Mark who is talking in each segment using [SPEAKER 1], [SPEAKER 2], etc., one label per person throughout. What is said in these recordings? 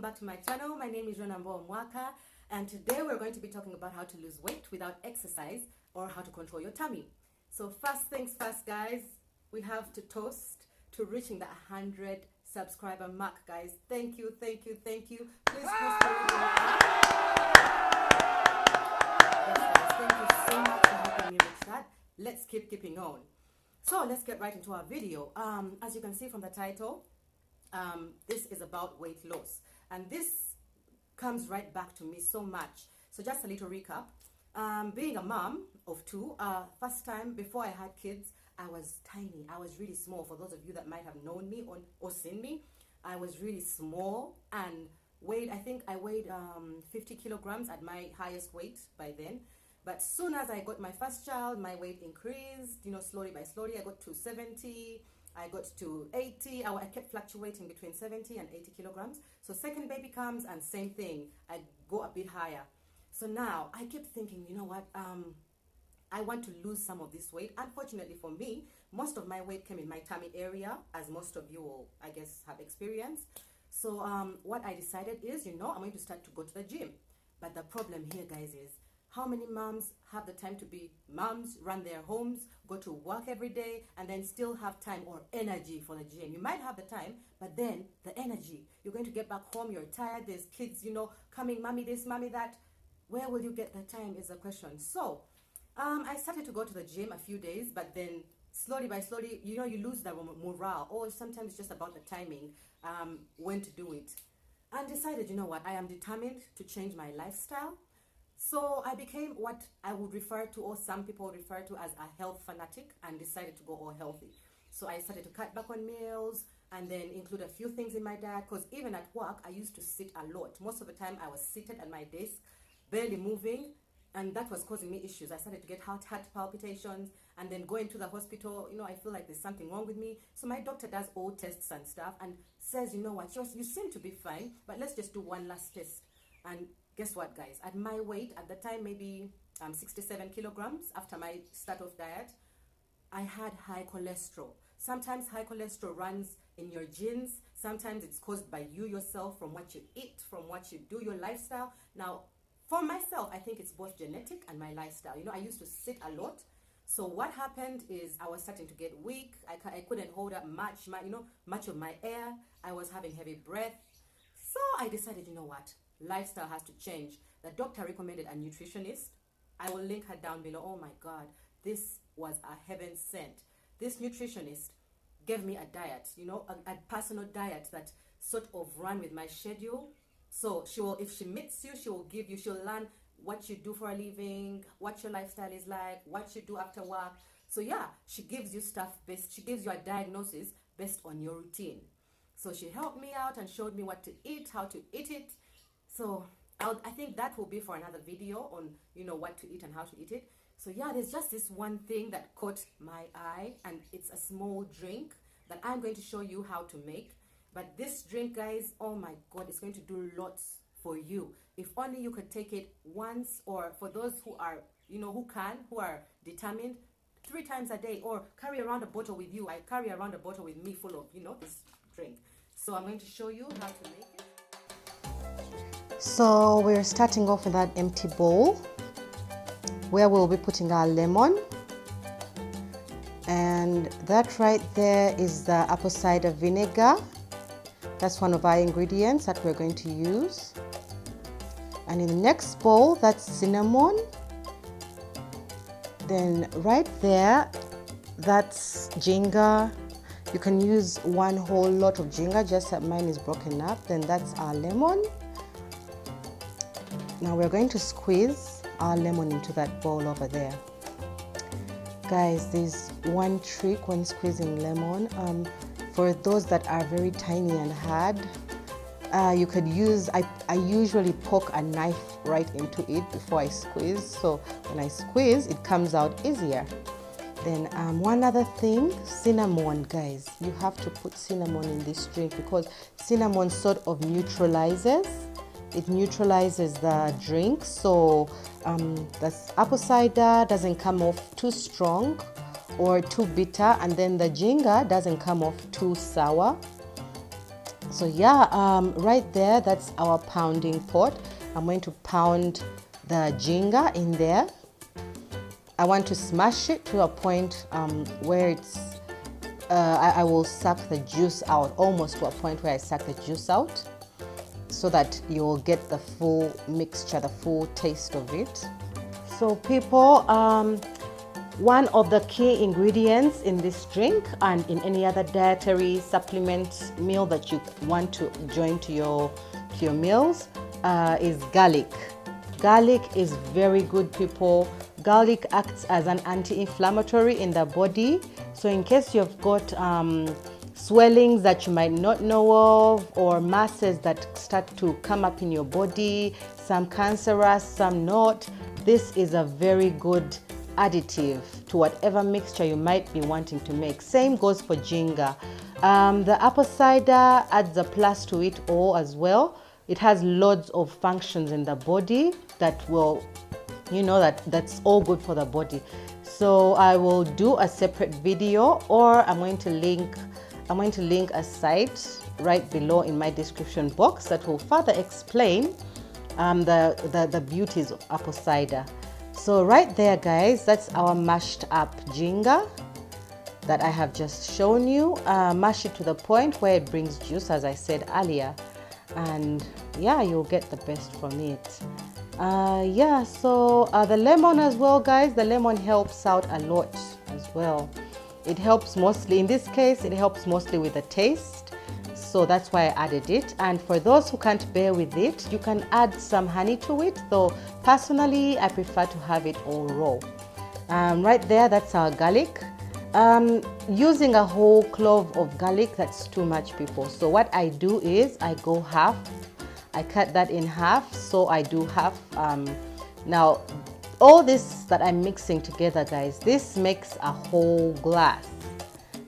[SPEAKER 1] back to my channel. My name is Ronambo Mwaka, and today we're going to be talking about how to lose weight without exercise or how to control your tummy. So first things first, guys, we have to toast to reaching the 100 subscriber mark, guys. Thank you, thank you, thank you. Please post the video up. Yes, guys, thank you so much for helping me reach that. Let's keeping on. So let's get right into our video. As you can see from the title, this is about weight loss, and this comes right back to me so much. So just a little recap. Being a mom of two, first time before I had kids, I was tiny. I was really small. For those of you that might have known me or seen me, I was really small and weighed, I think I weighed 50 kilograms at my highest weight by then. But soon as I got my first child, my weight increased, slowly by slowly. I got to 70, I got to 80. I kept fluctuating between 70 and 80 kilograms. So second baby comes and same thing. I go a bit higher. So now I kept thinking, you know what, I want to lose some of this weight. Unfortunately for me, most of my weight came in my tummy area, as most of you will, I guess, have experienced. So what I decided is, I'm going to start to go to the gym. But the problem here, guys, is how many moms have the time to be moms, run their homes, go to work every day, and then still have time or energy for the gym? You might have the time, but then the energy. You're going to get back home, you're tired, there's kids, coming, mommy this, mommy that. Where will you get the time is the question. So I started to go to the gym a few days, but then slowly by slowly, you lose the morale, or sometimes it's just about the timing, when to do it. And decided, you know what, I am determined to change my lifestyle. So I became what I would refer to, or some people refer to, as a health fanatic, and decided to go all healthy. So I started to cut back on meals and then include a few things in my diet, because even at work, I used to sit a lot. Most of the time I was seated at my desk, barely moving, and that was causing me issues. I started to get heart palpitations, and then going to the hospital, I feel like there's something wrong with me. So my doctor does all tests and stuff and says, you know what, you seem to be fine, but let's just do one last test. And guess what, guys? At my weight, at the time, maybe 67 kilograms after my start-off diet, I had high cholesterol. Sometimes high cholesterol runs in your genes. Sometimes it's caused by you yourself, from what you eat, from what you do, your lifestyle. Now, for myself, I think it's both genetic and my lifestyle. I used to sit a lot. So what happened is I was starting to get weak. I couldn't hold up much of my air. I was having heavy breath. So I decided, you know what? Lifestyle has to change. The doctor recommended a nutritionist. I will link her down below. Oh my God, this was a heaven sent. This nutritionist gave me a diet, a personal diet that sort of ran with my schedule. So if she meets you, she'll learn what you do for a living, what your lifestyle is like, what you do after work. So yeah, she gives you she gives you a diagnosis based on your routine. So she helped me out and showed me what to eat, how to eat it. So I think that will be for another video on, what to eat and how to eat it. So yeah, there's just this one thing that caught my eye, and it's a small drink that I'm going to show you how to make. But this drink, guys, oh my God, it's going to do lots for you. If only you could take it once, or for those who are, who are determined, 3 times a day, or carry around a bottle with you. I carry around a bottle with me full of, this drink. So I'm going to show you how to make it. So we're starting off with that empty bowl where we'll be putting our lemon. And that right there is the apple cider vinegar. That's one of our ingredients that we're going to use. And in the next bowl, that's cinnamon. Then right there, that's ginger. You can use one whole lot of ginger, just that mine is broken up. Then that's our lemon. Now we're going to squeeze our lemon into that bowl over there. Guys, there's one trick when squeezing lemon. For those that are very tiny and hard, you could use, I usually poke a knife right into it before I squeeze. So when I squeeze, it comes out easier. Then one other thing, cinnamon, guys. You have to put cinnamon in this drink because cinnamon sort of neutralizes. It neutralizes the drink. So the apple cider doesn't come off too strong or too bitter, and then the ginger doesn't come off too sour. So yeah, right there, that's our pounding pot. I'm going to pound the ginger in there. I want to smash it to a point where it's I will suck the juice out, almost to a point where I suck the juice out, so that you'll get the full mixture, the full taste of it. So people, one of the key ingredients in this drink and in any other dietary supplement meal that you want to join to your meals is garlic. Garlic is very good, people. Garlic acts as an anti-inflammatory in the body. So in case you've got swellings that you might not know of, or masses that start to come up in your body, some cancerous, some not, this is a very good additive to whatever mixture you might be wanting to make. Same goes for ginger. The apple cider adds a plus to it all as well. It has loads of functions in the body that will, you know, that's all good for the body. So I will do a separate video, or I'm going to link a site right below in my description box that will further explain the beauties of apple cider. So right there, guys, that's our mashed up ginger that I have just shown you. Mash it to the point where it brings juice, as I said earlier, and yeah, you'll get the best from it. Yeah, so the lemon as well, guys, the lemon helps out a lot as well. It helps mostly, in this case, it helps mostly with the taste, so that's why I added it. And for those who can't bear with it, you can add some honey to it, though personally I prefer to have it all raw. Right there, that's our garlic. Using a whole clove of garlic, that's too much, people. So what I do is I go half. I cut that in half, so I do half. Now, all this that I'm mixing together, guys, this makes a whole glass.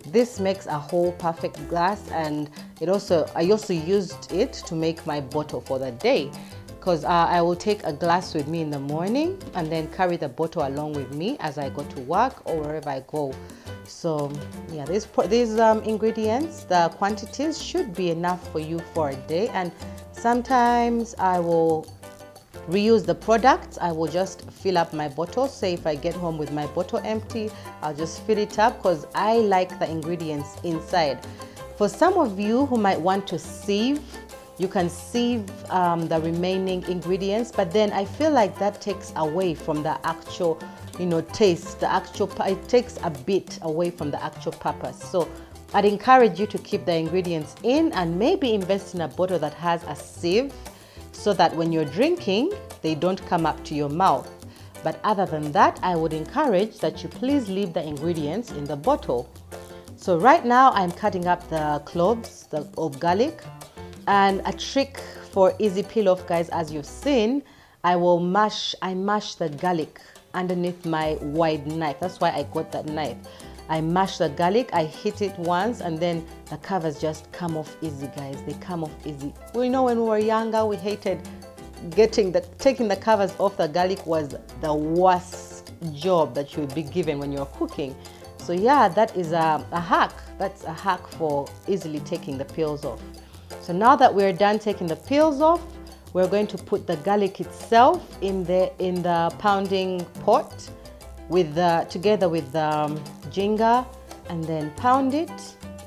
[SPEAKER 1] This makes a whole perfect glass, and I also used it to make my bottle for the day, because I will take a glass with me in the morning and then carry the bottle along with me as I go to work or wherever I go. So yeah, these ingredients, the quantities should be enough for you for a day. And sometimes I will reuse the products. I will just fill up my bottle. Say if I get home with my bottle empty, I'll just fill it up because I like the ingredients inside. For some of you who might want to sieve, you can sieve the remaining ingredients, but then I feel like that takes away from the actual, taste. It takes a bit away from the actual purpose. So I'd encourage you to keep the ingredients in and maybe invest in a bottle that has a sieve, so that when you're drinking, they don't come up to your mouth. But other than that, I would encourage that you please leave the ingredients in the bottle. So right now I'm cutting up the cloves of garlic, and a trick for easy peel off, guys, as you've seen, I mash the garlic underneath my wide knife. That's why I got that knife. I mash the garlic, I hit it once, and then the covers just come off easy, guys. They come off easy. We know when we were younger, we hated taking the covers off the garlic was the worst job that you would be given when you're cooking. So yeah, that is a hack. That's a hack for easily taking the peels off. So now that we're done taking the peels off, we're going to put the garlic itself in the pounding pot together with the ginger, and then pound it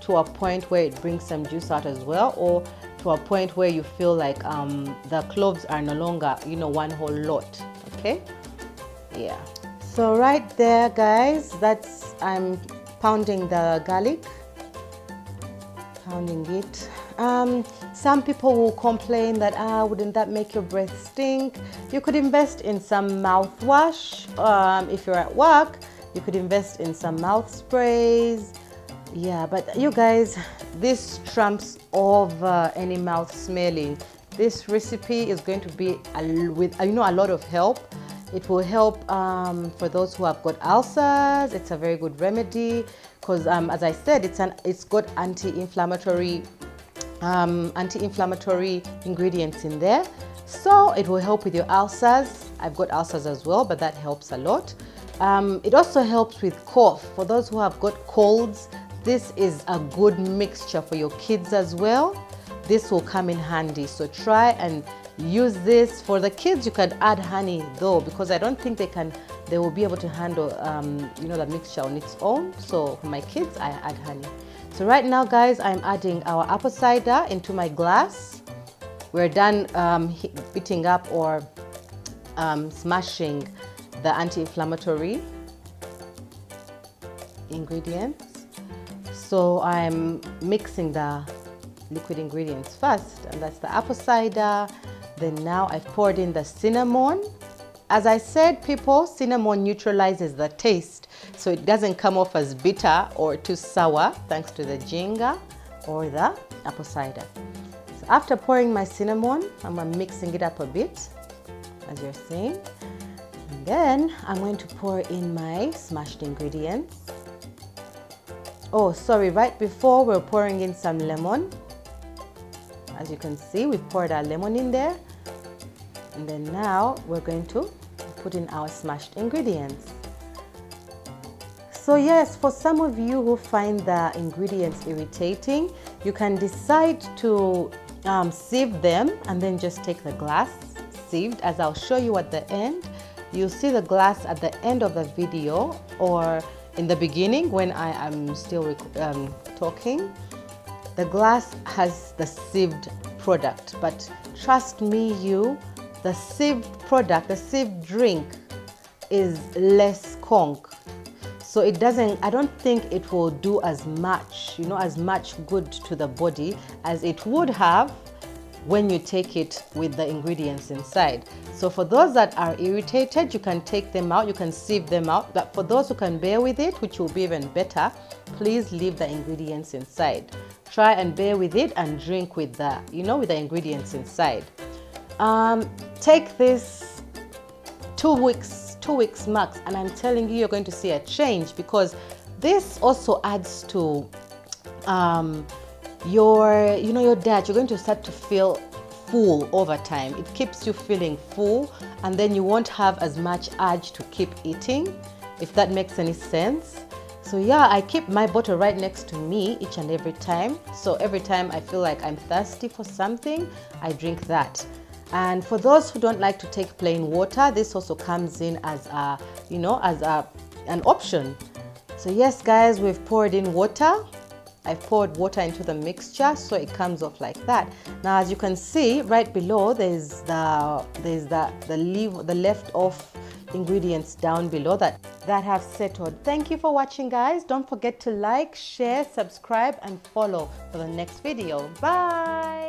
[SPEAKER 1] to a point where it brings some juice out as well, or to a point where you feel like the cloves are no longer, one whole lot. Okay, yeah. So right there, guys, I'm pounding the garlic, pounding it. Some people will complain that wouldn't that make your breath stink? You could invest in some mouthwash. If you're at work, you could invest in some mouth sprays. Yeah, but you guys, this trumps over any mouth smelling. This recipe is going to be with a lot of help. It will help for those who have got ulcers. It's a very good remedy because, as I said, it's got anti-inflammatory ingredients in there, so it will help with your ulcers. I've got ulcers as well, but that helps a lot. It also helps with cough. For those who have got colds, this is a good mixture for your kids as well. this will come in handy. So try and use this. For the kids, you can add honey though, because I don't think they will be able to handle you know, the mixture on its own. So for my kids, I add honey. So right now, guys, I'm adding our apple cider into my glass. We're done beating up or smashing the anti-inflammatory ingredients. So I'm mixing the liquid ingredients first, and that's the apple cider. Then now I've poured in the cinnamon. As I said, people, cinnamon neutralizes the taste, so it doesn't come off as bitter or too sour thanks to the ginger or the apple cider. So after pouring my cinnamon, I'm mixing it up a bit, as you're seeing. And then I'm going to pour in my smashed ingredients. Oh, sorry, right before we're pouring in some lemon. As you can see, we poured our lemon in there. And then now we're going to put in our smashed ingredients. So yes, for some of you who find the ingredients irritating, you can decide to sieve them and then just take the glass sieved, as I'll show you at the end. You'll see the glass at the end of the video or in the beginning when I am still talking. The glass has the sieved product, but trust me, the sieved product, the sieved drink is less conk. So it doesn't, I don't think it will do as much, you know, as much good to the body as it would have when you take it with the ingredients inside. So for those that are irritated, you can take them out, you can sieve them out. But for those who can bear with it, which will be even better, please leave the ingredients inside. Try and bear with it and drink with the, you know, with the ingredients inside. Take this 2 weeks max, and I'm telling you, you're going to see a change, because this also adds to your diet. You're going to start to feel full over time. It keeps you feeling full, and then you won't have as much urge to keep eating, if that makes any sense. So yeah, I keep my bottle right next to me each and every time. So every time I feel like I'm thirsty for something, I drink that. And for those who don't like to take plain water, this also comes in as a, you know, as an option. So yes, guys, we've poured in water. I've poured water into the mixture, so it comes off like that. Now, as you can see, right below, there's the left off ingredients down below that have settled. Thank you for watching, guys. Don't forget to like, share, subscribe, and follow for the next video. Bye.